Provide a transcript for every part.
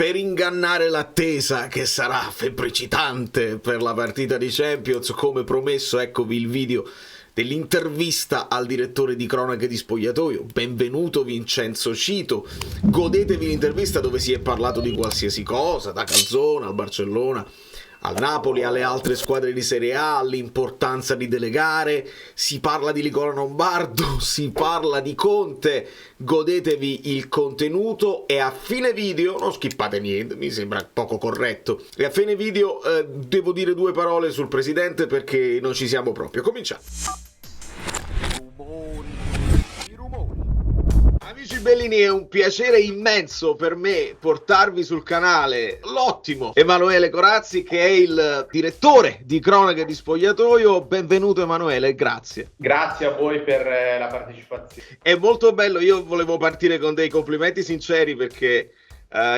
Per ingannare l'attesa, che sarà febbricitante per la partita di Champions, come promesso, eccovi il video dell'intervista al direttore di cronache di spogliatoio. Benvenuto Vincenzo Cito, godetevi l'intervista dove si è parlato di qualsiasi cosa, da Calzona al Barcellona, al Napoli, alle altre squadre di Serie A, all'importanza di delegare, si parla di Nicola Lombardo, si parla di Conte. Godetevi il contenuto e a fine video, non skippate niente, mi sembra poco corretto, e a fine video devo dire due parole sul presidente perché non ci siamo proprio. Cominciamo. Amici bellini, è un piacere immenso per me portarvi sul canale l'ottimo Emanuele Corazzi, che è il direttore di cronache di spogliatoio. Benvenuto Emanuele, grazie. Grazie a voi per la partecipazione. È molto bello, io volevo partire con dei complimenti sinceri perché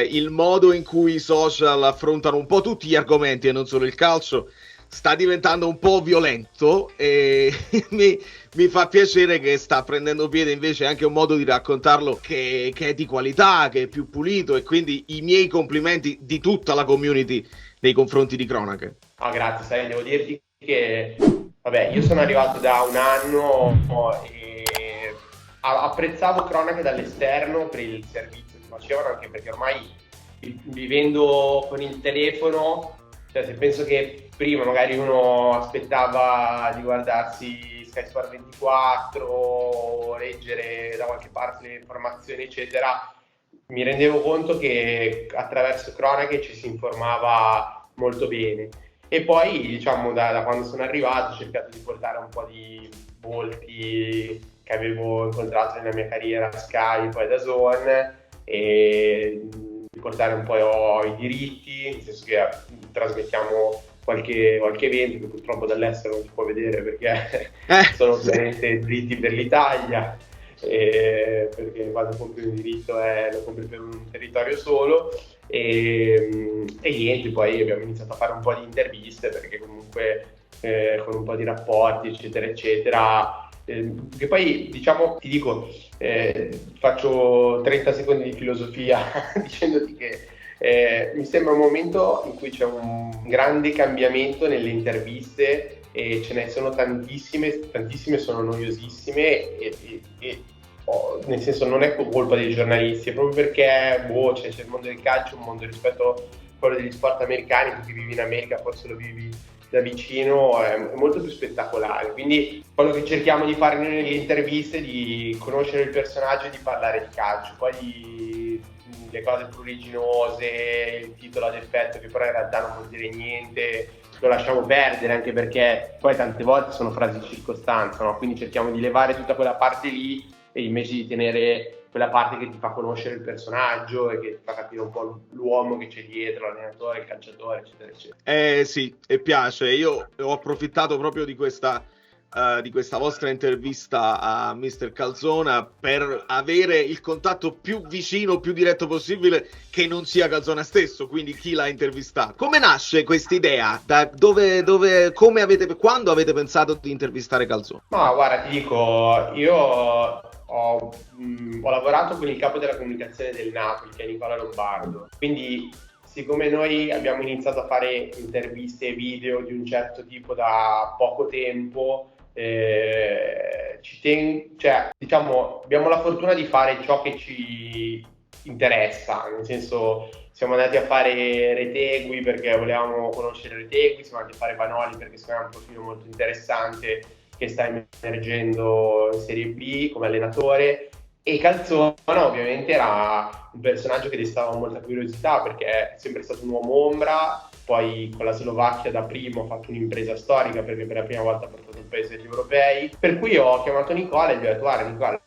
il modo in cui i social affrontano un po' tutti gli argomenti e non solo il calcio sta diventando un po' violento e mi fa piacere che sta prendendo piede invece anche un modo di raccontarlo che è di qualità, che è più pulito, e quindi i miei complimenti di tutta la community nei confronti di cronache. Grazie, sai, devo dirti che io sono arrivato da un anno e apprezzavo cronache dall'esterno per il servizio che facevano, anche perché ormai vivendo con il telefono, cioè se penso che prima magari uno aspettava di guardarsi Sky Sport 24, leggere da qualche parte le informazioni eccetera, mi rendevo conto che attraverso cronache ci si informava molto bene. E poi diciamo da quando sono arrivato ho cercato di portare un po' di volti che avevo incontrato nella mia carriera a Sky, poi da DAZN, e di portare un po' i diritti, nel senso che trasmettiamo qualche evento che purtroppo dall'estero non si può vedere perché sono ovviamente diritti per l'Italia, perché quando compri un diritto lo compri per un territorio solo, e niente, poi abbiamo iniziato a fare un po' di interviste perché comunque con un po' di rapporti eccetera eccetera, che poi diciamo ti dico, faccio 30 secondi di filosofia dicendoti che mi sembra un momento in cui c'è un grande cambiamento nelle interviste e ce ne sono tantissime sono noiosissime nel senso non è colpa dei giornalisti, è proprio perché c'è il mondo del calcio, un mondo rispetto a quello degli sport americani, perché vivi in America, forse lo vivi da vicino, è molto più spettacolare. Quindi quello che cerchiamo di fare nelle interviste è di conoscere il personaggio e di parlare di calcio, poi le cose pruriginose, il titolo ad effetto che però in realtà non vuol dire niente, lo lasciamo perdere, anche perché poi tante volte sono frasi di circostanza, no? Quindi cerchiamo di levare tutta quella parte lì e invece di tenere quella parte che ti fa conoscere il personaggio e che ti fa capire un po' l'uomo che c'è dietro, l'allenatore, il calciatore, eccetera, eccetera. Sì, e piace. Io ho approfittato proprio di questa vostra intervista a Mr. Calzona per avere il contatto più vicino, più diretto possibile, che non sia Calzona stesso, quindi chi l'ha intervistato. Come nasce questa idea? Quando avete pensato di intervistare Calzona? No, guarda, ti dico, io ho lavorato con il capo della comunicazione del Napoli, che è Nicola Lombardo, quindi siccome noi abbiamo iniziato a fare interviste e video di un certo tipo da poco tempo, diciamo, abbiamo la fortuna di fare ciò che ci interessa, nel senso siamo andati a fare Retegui perché volevamo conoscere Retegui, siamo andati a fare Vanoli perché secondo me è un profilo molto interessante che sta emergendo in Serie B come allenatore, e Calzona ovviamente era un personaggio che destava molta curiosità perché è sempre stato un uomo ombra, poi con la Slovacchia da primo ha fatto un'impresa storica perché per la prima volta ha portato il paese agli europei, per cui ho chiamato Nicola e gli ho detto: guarda Nicola,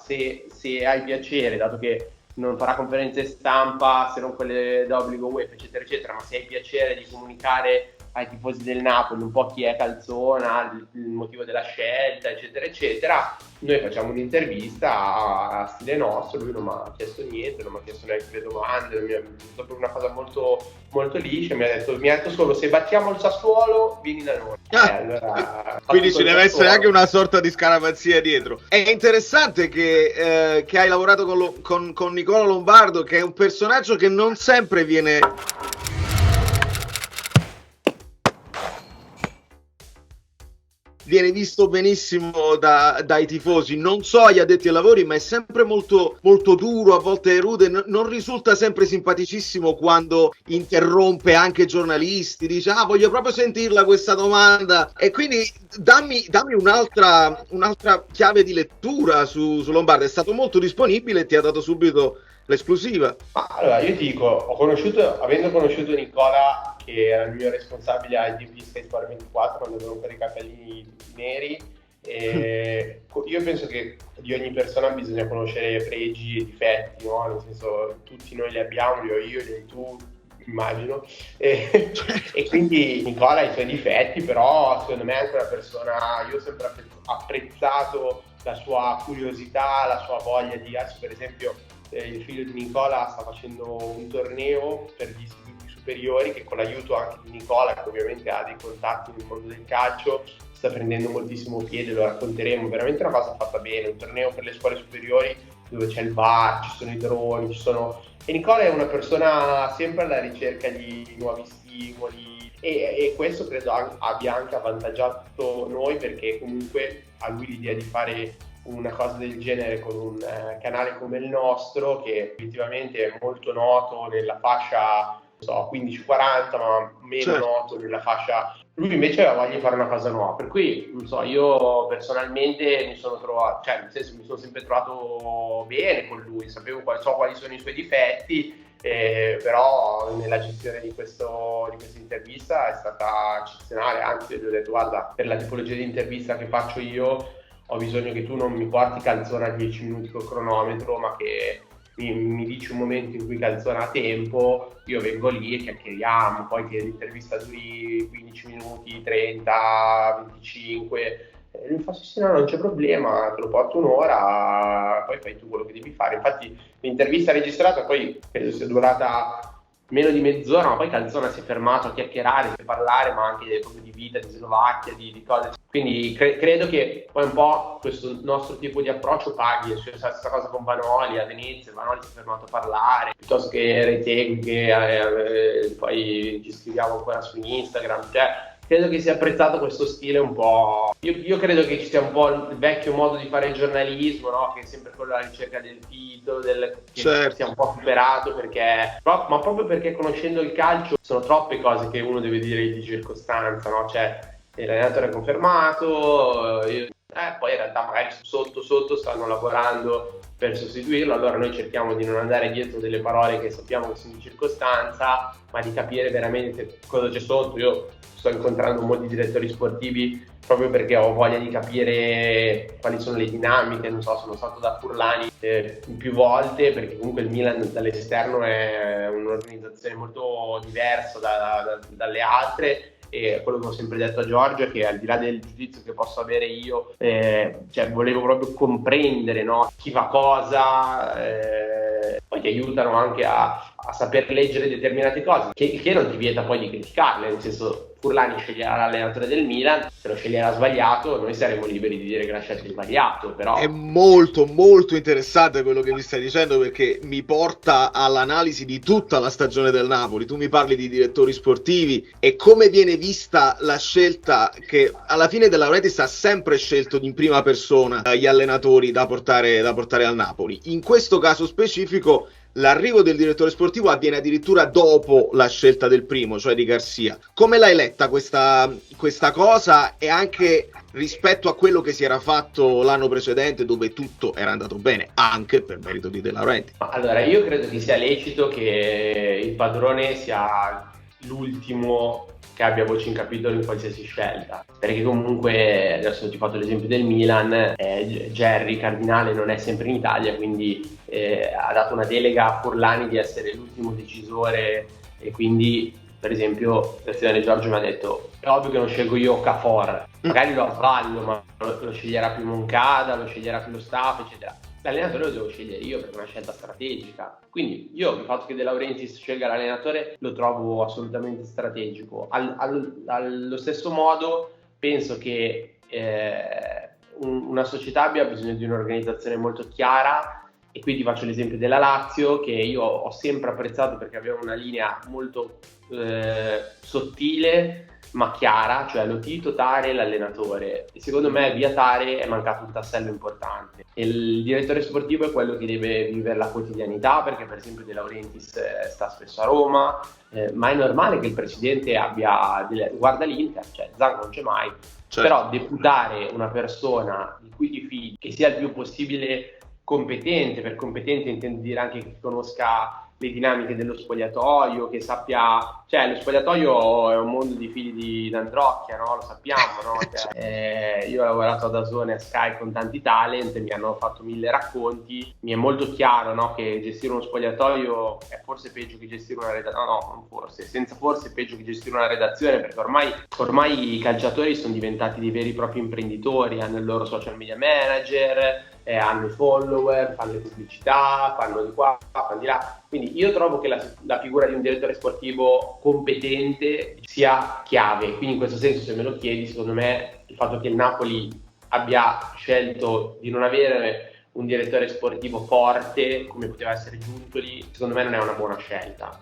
se hai piacere, dato che non farà conferenze stampa se non quelle da obbligo UEFA eccetera eccetera, ma se hai piacere di comunicare ai tifosi del Napoli un po' chi è Calzona, il motivo della scelta eccetera eccetera, noi facciamo un'intervista a stile nostro. Lui non mi ha chiesto niente, non mi ha chiesto neanche le domande, mi ha detto una cosa molto, molto liscia, mi ha detto solo: se battiamo il Sassuolo vieni da noi. Allora, Quindi ci deve essere anche una sorta di scaramanzia dietro. È interessante che hai lavorato con Nicola Lombardo, che è un personaggio che non sempre viene visto benissimo dai tifosi, non so agli addetti ai lavori, ma è sempre molto, molto duro, a volte rude, non risulta sempre simpaticissimo quando interrompe anche giornalisti, dice voglio proprio sentirla questa domanda, e quindi dammi un'altra chiave di lettura su Lombardo. È stato molto disponibile e ti ha dato subito l'esclusiva. Ma allora, io ti dico, avendo conosciuto Nicola, che era il mio responsabile ITV Sky Sport 24 quando avevo ancora i capelli neri, io penso che di ogni persona bisogna conoscere pregi e difetti, no? Nel senso, tutti noi li abbiamo, li ho io, li hai tu, immagino, e quindi Nicola ha i suoi difetti, però secondo me è anche una persona, io ho sempre apprezzato la sua curiosità, la sua voglia di, per esempio, il figlio di Nicola sta facendo un torneo per gli istituti superiori che con l'aiuto anche di Nicola, che ovviamente ha dei contatti nel mondo del calcio, sta prendendo moltissimo piede, lo racconteremo, veramente una cosa fatta bene, un torneo per le scuole superiori dove c'è il bar, ci sono i droni, e Nicola è una persona sempre alla ricerca di nuovi stimoli e questo credo abbia anche avvantaggiato noi, perché comunque a lui l'idea di fare una cosa del genere con un canale come il nostro, che effettivamente è molto noto nella fascia 15-40, ma meno noto nella fascia. Lui invece aveva voglia di fare una cosa nuova, per cui non so, io personalmente mi sono trovato, cioè nel senso mi sono sempre trovato bene con lui, so quali sono i suoi difetti, però nella gestione di questa intervista è stata eccezionale. Anzi, gli ho detto: guarda, per la tipologia di intervista che faccio io ho bisogno che tu non mi porti Canzona a 10 minuti col cronometro, ma che mi dici un momento in cui Canzona ha tempo, io vengo lì e chiacchieriamo, poi che l'intervista duri 15 minuti, 30, 25, lui fa sì, no, non c'è problema, te lo porto un'ora, poi fai tu quello che devi fare. Infatti l'intervista registrata poi credo sia durata meno di mezz'ora, ma poi Canzona si è fermato a chiacchierare, a parlare, ma anche proprio di vita, di Slovacchia, di cose. Quindi credo che poi un po' questo nostro tipo di approccio paghi. Cioè, la stessa cosa con Vanoli a Venezia, Vanoli si è fermato a parlare, piuttosto che Retegui, che poi ci scriviamo ancora su Instagram, cioè credo che sia apprezzato questo stile un po'. Io credo che ci sia un po' il vecchio modo di fare il giornalismo, no? Che è sempre quello alla ricerca del titolo, che sia un po' superato, ma proprio perché conoscendo il calcio sono troppe cose che uno deve dire di circostanza, no? Cioè, l'allenatore è confermato, poi in realtà magari sotto stanno lavorando per sostituirlo, allora noi cerchiamo di non andare dietro delle parole che sappiamo che sono di circostanza, ma di capire veramente cosa c'è sotto. Io sto incontrando molti direttori sportivi proprio perché ho voglia di capire quali sono le dinamiche. Non so, sono stato da Furlani più volte, perché comunque il Milan dall'esterno è un'organizzazione molto diversa dalle altre, e quello che ho sempre detto a Giorgio è che al di là del giudizio che posso avere io, cioè volevo proprio comprendere, no? Chi fa cosa, poi ti aiutano anche a saper leggere determinate cose, che non ti vieta poi di criticarle, nel senso, Furlani sceglierà l'allenatore del Milan, se lo sceglierà sbagliato noi saremo liberi di dire che la scelta è sbagliato, però è molto molto interessante quello che mi stai dicendo, perché mi porta all'analisi di tutta la stagione del Napoli. Tu mi parli di direttori sportivi e come viene vista la scelta che alla fine De Laurentiis ha sempre scelto in prima persona gli allenatori da portare al Napoli. In questo caso specifico l'arrivo del direttore sportivo avviene addirittura dopo la scelta del primo, cioè di Garcia. Come l'hai letta questa cosa, e anche rispetto a quello che si era fatto l'anno precedente, dove tutto era andato bene, anche per merito di De Laurentiis? Allora, io credo che sia lecito che il padrone sia l'ultimo che abbia voce in capitolo in qualsiasi scelta, perché comunque, adesso ti ho fatto l'esempio del Milan, Gerry Cardinale non è sempre in Italia, quindi ha dato una delega a Furlani di essere l'ultimo decisore, e quindi per esempio Presidente Giorgio mi ha detto: è ovvio che non scelgo io Okafor, magari lo avvallo, ma lo sceglierà più Moncada, lo sceglierà più lo staff, eccetera. L'allenatore lo devo scegliere io perché è una scelta strategica, quindi io il fatto che De Laurentiis scelga l'allenatore lo trovo assolutamente strategico. Allo stesso modo penso che una società abbia bisogno di un'organizzazione molto chiara, e qui ti faccio l'esempio della Lazio, che io ho sempre apprezzato perché aveva una linea molto sottile ma chiara, cioè Lotito, Tare, l'allenatore, e secondo me via Tare è mancato un tassello importante. E il direttore sportivo è quello che deve vivere la quotidianità, perché per esempio De Laurentiis sta spesso a Roma, ma è normale che il presidente guarda l'Inter, cioè Zang non c'è mai, certo. Però deputare una persona di cui ti fidi, che sia il più possibile competente, per competente intendo dire anche che conosca le dinamiche dello spogliatoio, che sappia, cioè lo spogliatoio è un mondo di figli d'Androcchia, no? Lo sappiamo, no? Cioè, io ho lavorato ad Asone, a Sky con tanti talent, mi hanno fatto 1000 racconti, mi è molto chiaro, no, che gestire uno spogliatoio è forse peggio che gestire una redazione, no, non forse, senza forse è peggio che gestire una redazione, perché ormai i calciatori sono diventati dei veri e propri imprenditori, hanno il loro social media manager, hanno i follower, fanno le pubblicità, fanno di qua, fanno di là. Quindi io trovo che la figura di un direttore sportivo competente sia chiave. Quindi in questo senso, se me lo chiedi, secondo me il fatto che il Napoli abbia scelto di non avere un direttore sportivo forte come poteva essere Giuntoli, secondo me non è una buona scelta.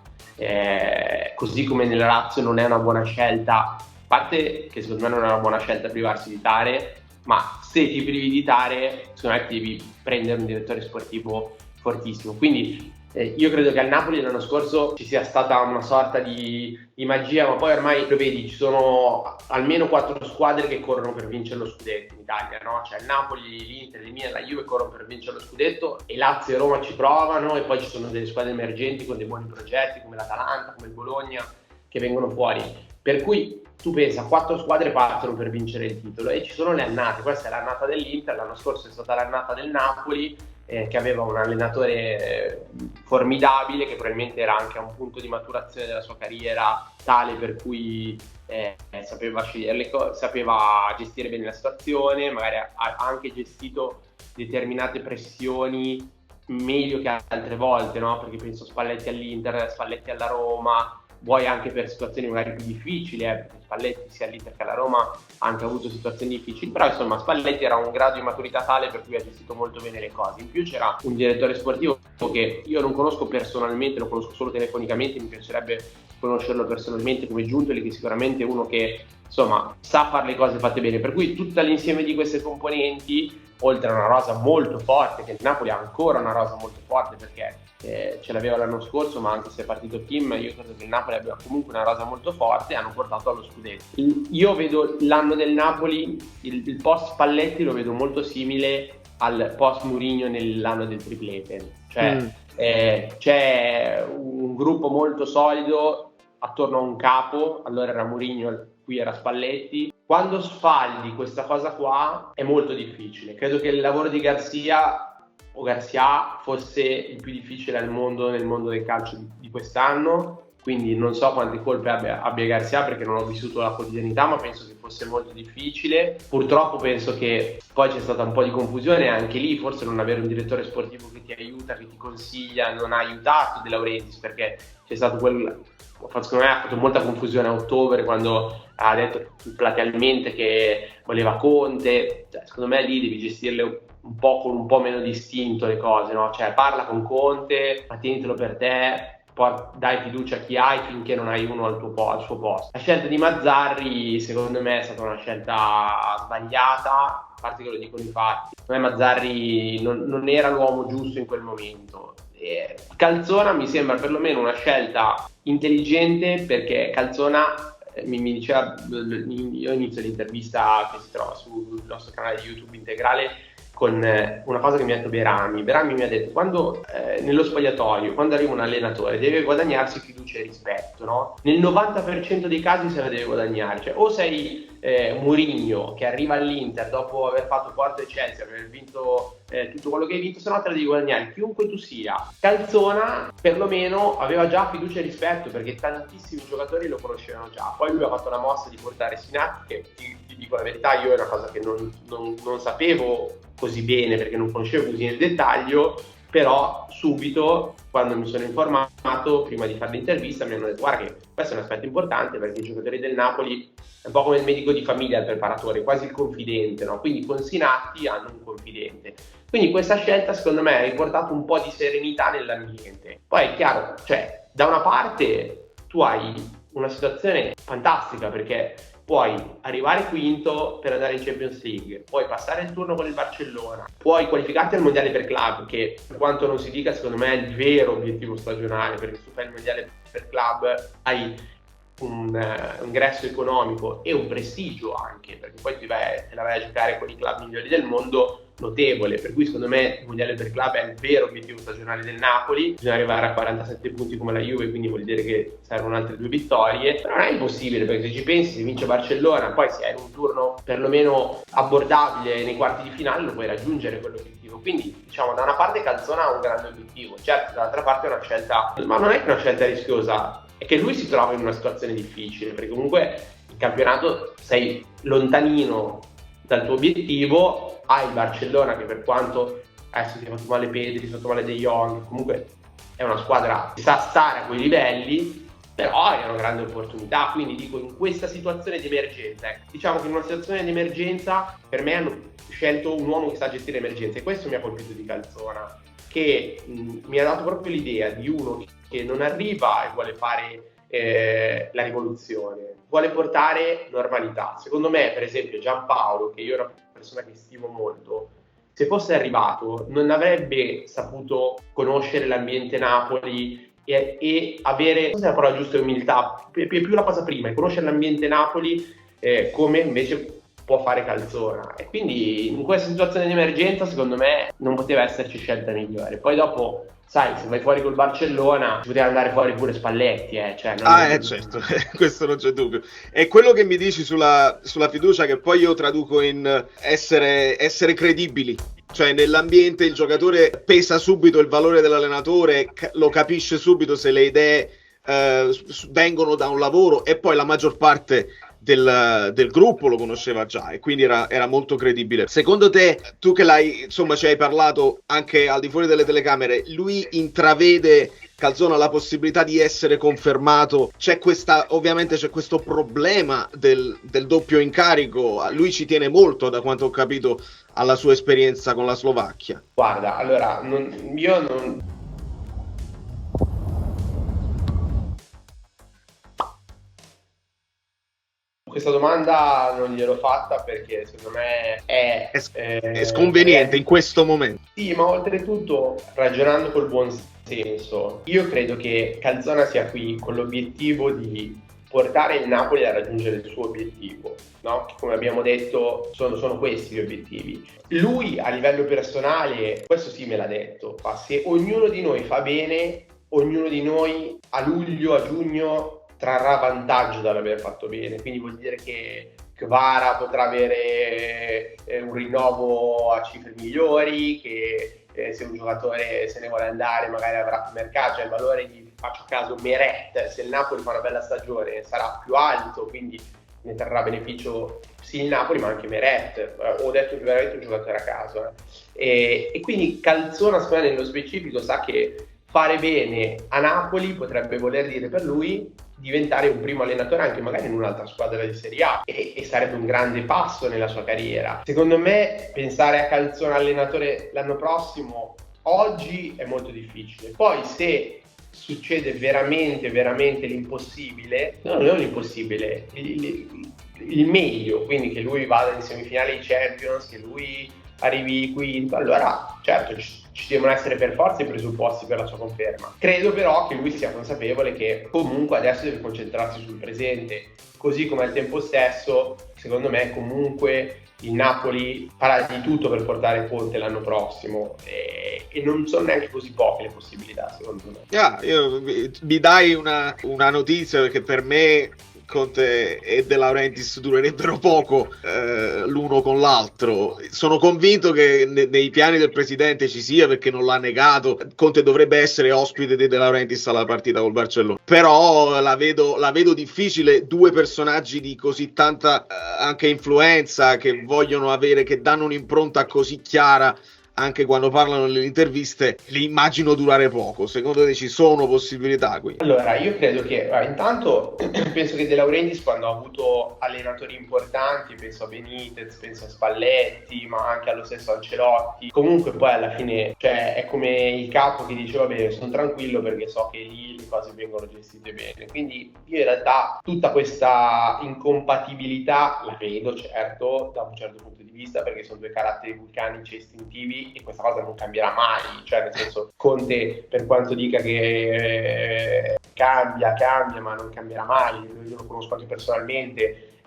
Così come nella Lazio non è una buona scelta, a parte che secondo me non è una buona scelta privarsi di Tare, ma se ti privi di Tare, secondo me ti devi prendere un direttore sportivo fortissimo. Quindi io credo che al Napoli l'anno scorso ci sia stata una sorta di magia, ma poi ormai lo vedi, ci sono almeno 4 squadre che corrono per vincere lo scudetto in Italia, no? Cioè il Napoli, l'Inter, il Milan, la Juve corrono per vincere lo scudetto, e Lazio e Roma ci provano, e poi ci sono delle squadre emergenti con dei buoni progetti come l'Atalanta, come il Bologna, che vengono fuori. Per cui tu pensa, 4 squadre partono per vincere il titolo e ci sono le annate. Questa è l'annata dell'Inter, l'anno scorso è stata l'annata del Napoli, che aveva un allenatore formidabile, che probabilmente era anche a un punto di maturazione della sua carriera tale per cui sapeva scegliere sapeva gestire bene la situazione, magari ha anche gestito determinate pressioni meglio che altre volte, no? Perché penso Spalletti all'Inter, Spalletti alla Roma, vuoi anche per situazioni magari più difficili, perché Spalletti sia all'Inter che alla Roma ha anche avuto situazioni difficili, però insomma Spalletti era un grado di maturità tale per cui ha gestito molto bene le cose. In più c'era un direttore sportivo che io non conosco personalmente, lo conosco solo telefonicamente, mi piacerebbe conoscerlo personalmente, come Giuntoli, che sicuramente è uno che insomma sa fare le cose fatte bene, per cui tutto l'insieme di queste componenti, oltre a una rosa molto forte, che il Napoli ha ancora una rosa molto forte perché ce l'aveva l'anno scorso, ma anche se è partito Kim, io credo che il Napoli abbia comunque una rosa molto forte, hanno portato allo scudetto. Io vedo l'anno del Napoli, il post Spalletti lo vedo molto simile al post Mourinho nell'anno del triplete, cioè c'è un gruppo molto solido attorno a un capo, allora era Mourinho, qui era Spalletti. Quando sfaldi questa cosa qua è molto difficile. Credo che il lavoro di Garcia fosse il più difficile nel mondo del calcio di quest'anno, quindi non so quante colpe abbia Garcia, perché non ho vissuto la quotidianità, ma penso che fosse molto difficile. Purtroppo penso che poi c'è stata un po' di confusione anche lì, forse non avere un direttore sportivo che ti aiuta, che ti consiglia, non ha aiutato De Laurentiis, perché c'è stato secondo me ha fatto molta confusione a ottobre quando ha detto platealmente che voleva Conte. Cioè, secondo me lì devi gestirle un po' con un po' meno distinto le cose, no? Cioè parla con Conte, ma tienitelo per te, poi dai fiducia a chi hai finché non hai uno al suo posto. La scelta di Mazzarri secondo me è stata una scelta sbagliata, a parte che lo dicono i fatti. Secondo me Mazzarri non era l'uomo giusto in quel momento. Calzona mi sembra perlomeno una scelta intelligente, perché Calzona mi diceva, io inizio l'intervista che si trova sul nostro canale di YouTube integrale con una cosa che mi ha detto Berami mi ha detto: quando nello spogliatoio, quando arriva un allenatore, deve guadagnarsi fiducia e rispetto, no? Nel 90% dei casi se la deve guadagnare, cioè o sei Mourinho che arriva all'Inter dopo aver fatto Porto e Chelsea, aver vinto tutto quello che hai vinto, se no te la devi guadagnare chiunque tu sia. Calzona perlomeno aveva già fiducia e rispetto, perché tantissimi giocatori lo conoscevano già. Poi lui ha fatto la mossa di portare Sinat, che ti dico la verità, io è una cosa che non sapevo così bene, perché non conoscevo così nel dettaglio, però subito, quando mi sono informato, prima di fare l'intervista, mi hanno detto guarda che questo è un aspetto importante perché i giocatori del Napoli è un po' come il medico di famiglia, il preparatore, quasi il confidente, no? Quindi con Sinatti hanno un confidente. Quindi questa scelta secondo me ha riportato un po' di serenità nell'ambiente. Poi è chiaro, cioè da una parte tu hai una situazione fantastica perché puoi arrivare quinto per andare in Champions League, puoi passare il turno con il Barcellona, puoi qualificarti al mondiale per club, che per quanto non si dica secondo me è il vero obiettivo stagionale, perché se tu fai il mondiale per club hai un ingresso economico e un prestigio anche, perché poi te la vai a giocare con i club migliori del mondo, notevole, per cui secondo me il mondiale per club è il vero obiettivo stagionale del Napoli. Bisogna arrivare a 47 punti come la Juve, quindi vuol dire che servono altre 2 vittorie, però non è impossibile, perché se ci pensi, se vince Barcellona, poi se hai un turno perlomeno abbordabile nei quarti di finale lo puoi raggiungere quell'obiettivo. Quindi diciamo da una parte Calzona ha un grande obiettivo, certo dall'altra parte è una scelta, ma non è che una scelta rischiosa, è che lui si trova in una situazione difficile, perché comunque il campionato sei lontanino dal tuo obiettivo, hai il Barcellona che per quanto adesso ti ha fatto male Pedri, ti ha fatto male De Jong, comunque è una squadra che sa stare a quei livelli, però è una grande opportunità, quindi dico in questa situazione di emergenza, diciamo che in una situazione di emergenza per me hanno scelto un uomo che sa gestire emergenze e questo mi ha colpito di Calzona, che mi ha dato proprio l'idea di uno che non arriva e vuole fare la rivoluzione, vuole portare normalità. Secondo me, per esempio, Giampaolo, che io ero una persona che stimo molto, se fosse arrivato non avrebbe saputo conoscere l'ambiente Napoli e avere, non so se la parola giusta è umiltà, più la cosa prima, è conoscere l'ambiente Napoli come invece può fare Calzona. E quindi in questa situazione di emergenza secondo me non poteva esserci scelta migliore. Poi dopo sai, se vai fuori col Barcellona poteva andare fuori pure Spalletti, cioè, certo, questo non c'è dubbio. E quello che mi dici sulla fiducia, che poi io traduco in essere credibili, cioè nell'ambiente il giocatore pesa subito il valore dell'allenatore, lo capisce subito se le idee vengono da un lavoro, e poi la maggior parte del gruppo lo conosceva già e quindi era molto credibile. Secondo te, tu che ci hai parlato anche al di fuori delle telecamere, lui intravede Calzona la possibilità di essere confermato? Ovviamente c'è questo problema del doppio incarico, lui ci tiene molto, da quanto ho capito, alla sua esperienza con la Slovacchia. Guarda, allora io non questa domanda non gliel'ho fatta perché secondo me è sconveniente in questo momento. Sì, ma oltretutto ragionando col buon senso, io credo che Calzona sia qui con l'obiettivo di portare il Napoli a raggiungere il suo obiettivo, no? Che, come abbiamo detto, sono questi gli obiettivi. Lui a livello personale, questo sì me l'ha detto, se ognuno di noi fa bene, ognuno di noi a luglio, a giugno trarrà vantaggio dall'aver fatto bene, quindi vuol dire che Kvara potrà avere un rinnovo a cifre migliori, che se un giocatore se ne vuole andare magari avrà più mercato, cioè il valore di, faccio caso, Meret, se il Napoli fa una bella stagione sarà più alto, quindi ne trarrà beneficio sì il Napoli ma anche Meret, ho detto veramente un giocatore a caso, e quindi Calzona secondo me nello specifico sa che fare bene a Napoli potrebbe voler dire per lui diventare un primo allenatore anche magari in un'altra squadra di Serie A e sarebbe un grande passo nella sua carriera. Secondo me pensare a Calzona allenatore l'anno prossimo oggi è molto difficile, poi se succede veramente l'impossibile, no, non l'impossibile, il meglio, quindi che lui vada in semifinale ai Champions, che lui arrivi quinto, allora certo ci devono essere per forza i presupposti per la sua conferma. Credo però che lui sia consapevole che comunque adesso deve concentrarsi sul presente, così come al tempo stesso secondo me comunque il Napoli farà di tutto per portare Conte l'anno prossimo e non sono neanche così poche le possibilità secondo me. Mi dai una notizia, perché per me Conte e De Laurentiis durerebbero poco l'uno con l'altro. Sono convinto che nei piani del presidente ci sia, perché non l'ha negato. Conte dovrebbe essere ospite di De Laurentiis alla partita col Barcellona, però la vedo difficile, due personaggi di così tanta anche influenza, che vogliono avere, che danno un'impronta così chiara anche quando parlano nelle interviste li immagino durare poco. Secondo te ci sono possibilità qui? Allora, io credo che intanto penso che De Laurentiis, quando ha avuto allenatori importanti, penso a Benitez, penso a Spalletti, ma anche allo stesso Ancelotti, comunque poi alla fine, cioè, è come il capo che dice vabbè, sono tranquillo perché so che lì le cose vengono gestite bene. Quindi io in realtà tutta questa incompatibilità la vedo, certo, da un certo punto di vista, perché sono due caratteri vulcanici istintivi e questa cosa non cambierà mai, cioè nel senso Conte, per quanto dica che cambia, ma non cambierà mai. Io lo conosco anche personalmente,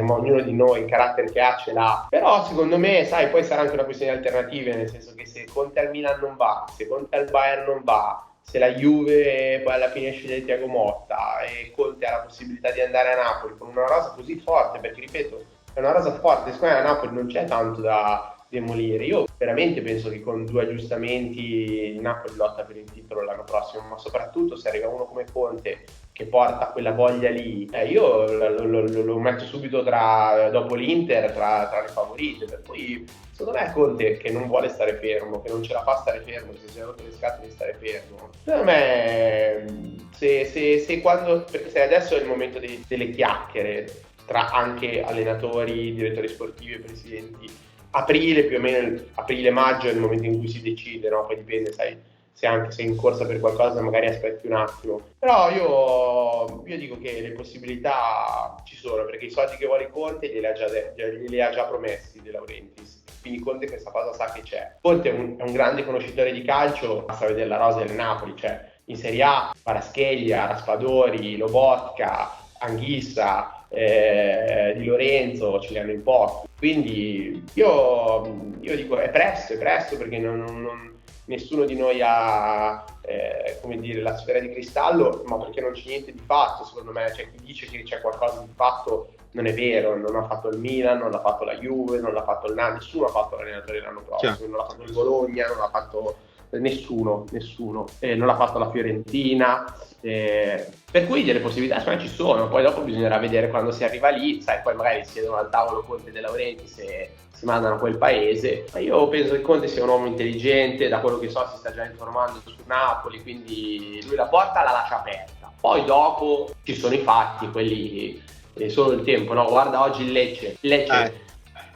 ma ognuno di noi il carattere che ha ce l'ha. Però secondo me, sai, poi sarà anche una questione di alternative, nel senso che se Conte al Milan non va, se Conte al Bayern non va, se la Juve poi alla fine sceglie Thiago Motta e Conte ha la possibilità di andare a Napoli con una rosa così forte, perché ripeto, è una rosa forte, secondo me a Napoli non c'è tanto da demolire. Io veramente penso che con 2 aggiustamenti il Napoli lotta per il titolo l'anno prossimo, ma soprattutto se arriva uno come Conte che porta quella voglia lì, io lo metto subito dopo l'Inter tra le favorite. Per cui secondo me Conte, che non vuole stare fermo, che non ce la fa stare fermo, che si è rotto le scatole di stare fermo, secondo me perché se adesso è il momento delle chiacchiere tra anche allenatori, direttori sportivi e presidenti. Aprile, più o meno aprile-maggio è il momento in cui si decide, no? Poi dipende, sai, se anche sei in corsa per qualcosa magari aspetti un attimo. Però io dico che le possibilità ci sono, perché i soldi che vuole Conte glieli ha già promessi De Laurentiis, quindi Conte questa cosa sa che c'è. Conte è un grande conoscitore di calcio, basta vedere la rosa del Napoli, cioè in Serie A Kvaratskhelia, Raspadori, Lobotka, Anghissa, Di Lorenzo ce li hanno in pochi. Quindi io dico è presto perché nessuno di noi ha come dire, la sfera di cristallo, ma perché non c'è niente di fatto. Secondo me c'è chi dice che c'è qualcosa di fatto, non è vero. Non ha fatto il Milan, non l'ha fatto la Juve, non l'ha fatto il Napoli, nessuno ha fatto l'allenatore l'anno prossimo, non l'ha fatto il Bologna, non l'ha fatto nessuno, non l'ha fatto la Fiorentina, per cui delle possibilità secondo me ci sono. Poi dopo bisognerà vedere quando si arriva lì, sai, poi magari si siedono al tavolo Conte e De Laurentiis se si mandano a quel paese. Ma io penso che Conte sia un uomo intelligente, da quello che so si sta già informando su Napoli, quindi lui la porta la lascia aperta. Poi dopo ci sono i fatti, quelli solo il tempo, no? Guarda oggi il Lecce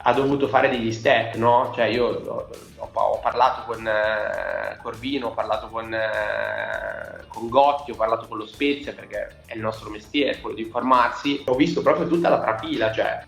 ha dovuto fare degli step, no? Cioè io ho parlato con Corvino, ho parlato con Gotti, ho parlato con lo Spezia, perché è il nostro mestiere, quello di informarsi. Ho visto proprio tutta la trafila, cioè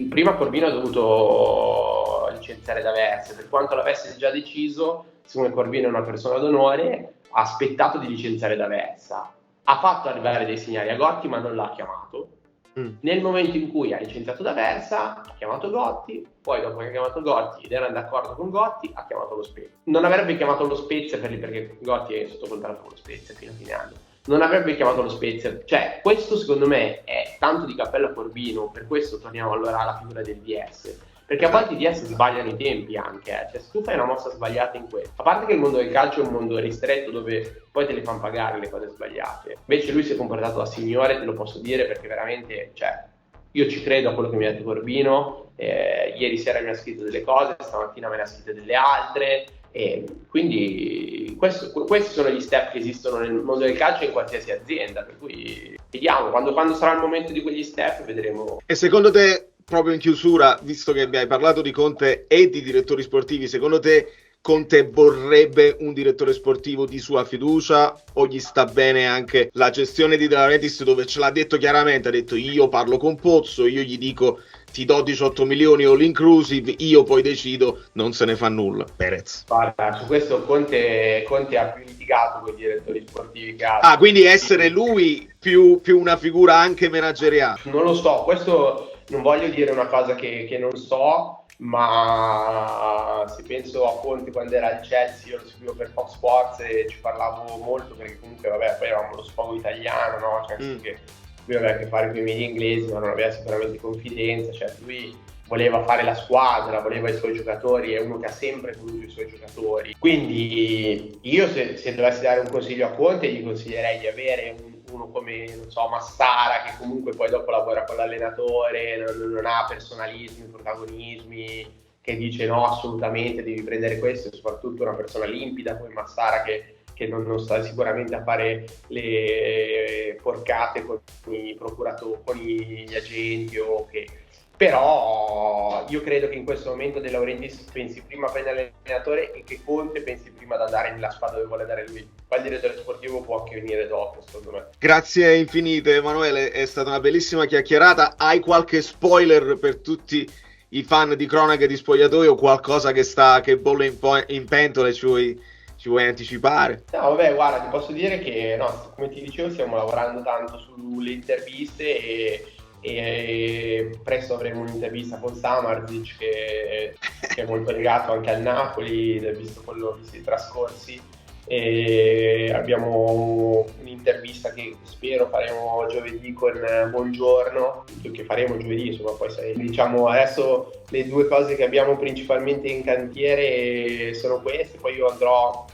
prima Corvino ha dovuto licenziare D'Aversa, per quanto l'avesse già deciso, siccome Corvino è una persona d'onore, ha aspettato di licenziare D'Aversa, ha fatto arrivare dei segnali a Gotti ma non l'ha chiamato. Nel momento in cui ha licenziato D'Aversa ha chiamato Gotti, poi dopo che ha chiamato Gotti ed era d'accordo con Gotti ha chiamato lo Spezia. Non avrebbe chiamato lo Spezia perché Gotti è sotto contratto con lo Spezia fino a fine anno, non avrebbe chiamato lo Spezia. Cioè questo secondo me è tanto di cappello a Corvino. Per questo torniamo allora alla figura del DS, perché a volte i DS sbagliano i tempi anche, cioè se tu fai una mossa sbagliata in questo, a parte che il mondo del calcio è un mondo ristretto dove poi te le fanno pagare le cose sbagliate, invece lui si è comportato da signore, te lo posso dire, perché veramente, cioè, io ci credo a quello che mi ha detto Corvino, ieri sera mi ha scritto delle cose, stamattina me ne ha scritte delle altre, e quindi questi sono gli step che esistono nel mondo del calcio in qualsiasi azienda, per cui vediamo, quando sarà il momento di quegli step vedremo. E secondo te, proprio in chiusura, visto che mi hai parlato di Conte e di direttori sportivi, secondo te Conte vorrebbe un direttore sportivo di sua fiducia o gli sta bene anche la gestione di De Laurentiis, dove ce l'ha detto chiaramente, ha detto io parlo con Pozzo, io gli dico ti do 18 milioni all inclusive, io poi decido, non se ne fa nulla. Perez. Guarda, su questo Conte ha più litigato con i direttori sportivi che altro. Ah, quindi essere lui più una figura anche manageriale. Non lo so, questo non voglio dire una cosa che non so, ma se penso a Conte quando era al Chelsea, io lo seguivo per Fox Sports e ci parlavo molto, perché comunque vabbè, poi avevamo lo sfogo italiano, no? Cioè, che lui aveva a che fare con i media inglesi, ma non aveva sicuramente confidenza, cioè lui voleva fare la squadra, voleva i suoi giocatori, è uno che ha sempre voluto i suoi giocatori. Quindi io se dovessi dare un consiglio a Conte gli consiglierei di avere uno come, non so, Massara, che comunque poi dopo lavora con l'allenatore, non ha personalismi, protagonismi, che dice no, assolutamente devi prendere questo, e soprattutto una persona limpida come Massara che non sta sicuramente a fare le porcate con i procuratori, con gli agenti o che... Però io credo che in questo momento De Laurentiis pensi prima a prendere l'allenatore e che Conte pensi prima ad andare nella squadra dove vuole andare lui. Poi il direttore sportivo può anche venire dopo, secondo me. Grazie infinite Emanuele, è stata una bellissima chiacchierata. Hai qualche spoiler per tutti i fan di Cronache di Spogliatoio, qualcosa che bolle in pentola, ci vuoi anticipare? No, vabbè, guarda, ti posso dire che, no, come ti dicevo, stiamo lavorando tanto sulle interviste e presto avremo un'intervista con Samardzic che è molto legato anche al Napoli, visto quello che si è trascorsi, e abbiamo un'intervista che spero faremo giovedì con Buongiorno, che faremo giovedì, insomma, poi diciamo adesso le due cose che abbiamo principalmente in cantiere sono queste. Poi io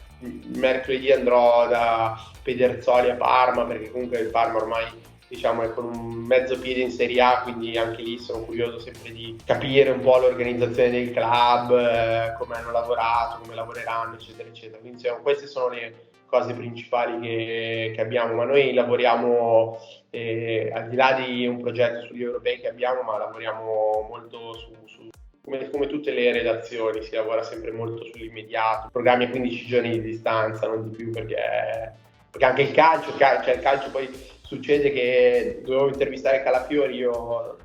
mercoledì andrò da Pederzoli a Parma, perché comunque il Parma ormai, diciamo, è con un mezzo piede in Serie A, quindi anche lì sono curioso sempre di capire un po' l'organizzazione del club, come hanno lavorato, come lavoreranno, eccetera, eccetera. Quindi queste sono le cose principali che abbiamo, ma noi lavoriamo al di là di un progetto sugli europei che abbiamo, ma lavoriamo molto come tutte le redazioni, si lavora sempre molto sull'immediato, programmi a 15 giorni di distanza, non di più, perché anche il calcio poi succede che dovevo intervistare Calafiori io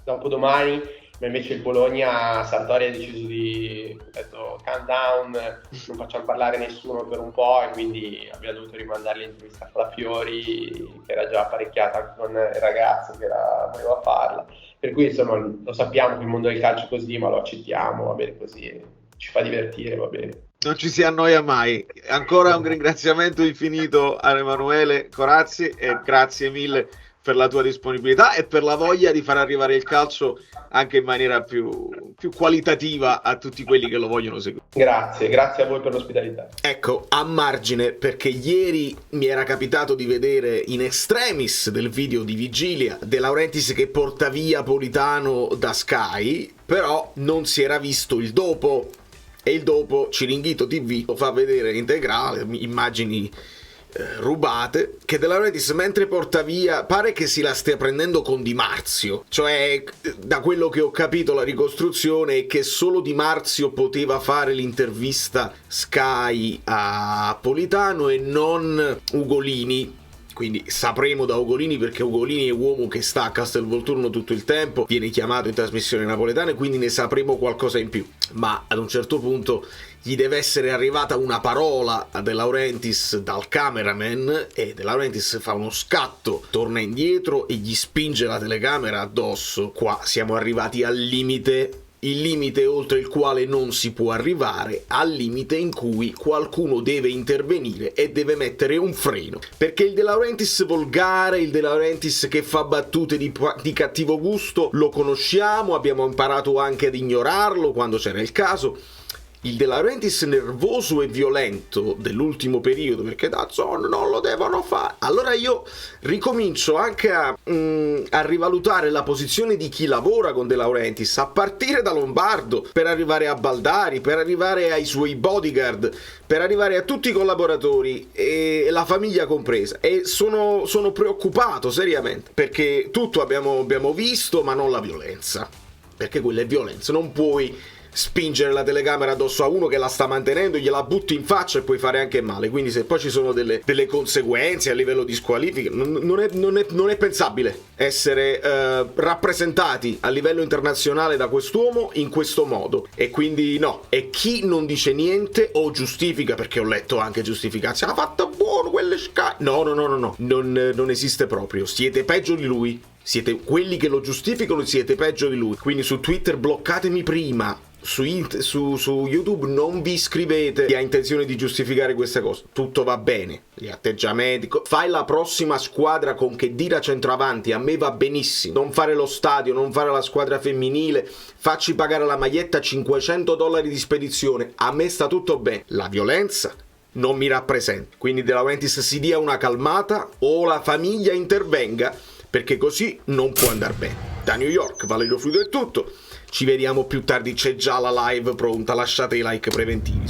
dopodomani, ma invece il Bologna, Sartori ha deciso ha detto calm down, non facciamo parlare nessuno per un po', e quindi abbiamo dovuto rimandare l'intervista a Calafiori, che era già apparecchiata con il ragazzo che voleva farla. Per cui insomma lo sappiamo che il mondo del calcio è così, ma lo accettiamo, va bene così, ci fa divertire, va bene. Non ci si annoia mai. Ancora un ringraziamento infinito a Emanuele Corazzi e grazie mille per la tua disponibilità e per la voglia di far arrivare il calcio anche in maniera più qualitativa a tutti quelli che lo vogliono seguire. Grazie a voi per l'ospitalità. Ecco, a margine, perché ieri mi era capitato di vedere in extremis del video di vigilia De Laurentiis che porta via Politano da Sky, però non si era visto il dopo. E il dopo Ciringhito TV lo fa vedere integrale, immagini rubate, che De Laurentiis mentre porta via pare che si la stia prendendo con Di Marzio, cioè da quello che ho capito la ricostruzione è che solo Di Marzio poteva fare l'intervista Sky a Politano e non Ugolini. Quindi sapremo da Ugolini, perché Ugolini è uomo che sta a Castelvolturno tutto il tempo, viene chiamato in trasmissione napoletane, quindi ne sapremo qualcosa in più. Ma ad un certo punto gli deve essere arrivata una parola a De Laurentiis dal cameraman e De Laurentiis fa uno scatto, torna indietro e gli spinge la telecamera addosso. Qua siamo arrivati al limite. Il limite oltre il quale non si può arrivare, al limite in cui qualcuno deve intervenire e deve mettere un freno, perché il De Laurentiis volgare, il De Laurentiis che fa battute di cattivo gusto lo conosciamo, abbiamo imparato anche ad ignorarlo quando c'era il caso. Il De Laurentiis nervoso e violento dell'ultimo periodo, perché da zona non lo devono fare. Allora io ricomincio anche a rivalutare la posizione di chi lavora con De Laurentiis, a partire da Lombardo, per arrivare a Baldari, per arrivare ai suoi bodyguard, per arrivare a tutti i collaboratori e la famiglia compresa. E sono preoccupato seriamente, perché tutto abbiamo visto, ma non la violenza, perché quella è violenza. Non puoi spingere la telecamera addosso a uno che la sta mantenendo, gliela butti in faccia e puoi fare anche male. Quindi se poi ci sono delle conseguenze a livello di squalifica, non è pensabile essere rappresentati a livello internazionale da quest'uomo in questo modo. E quindi no, e chi non dice niente o giustifica, perché ho letto anche giustificazioni, ha fatto buono quelle Sky, no, non esiste proprio. Siete peggio di lui. Siete quelli che lo giustificano, siete peggio di lui. Quindi su Twitter bloccatemi prima. Su YouTube non vi iscrivete chi ha intenzione di giustificare queste cose. Tutto va bene, gli atteggiamenti. Fai la prossima squadra con Khedira centravanti, a me va benissimo. Non fare lo stadio, non fare la squadra femminile, facci pagare la maglietta $500 di spedizione, a me sta tutto bene. La violenza non mi rappresenta. Quindi De Laurentiis si dia una calmata o la famiglia intervenga, perché così non può andare bene. Da New York, Valerio Fluido è tutto. ci vediamo più tardi, c'è già la live pronta, lasciate i like preventivi.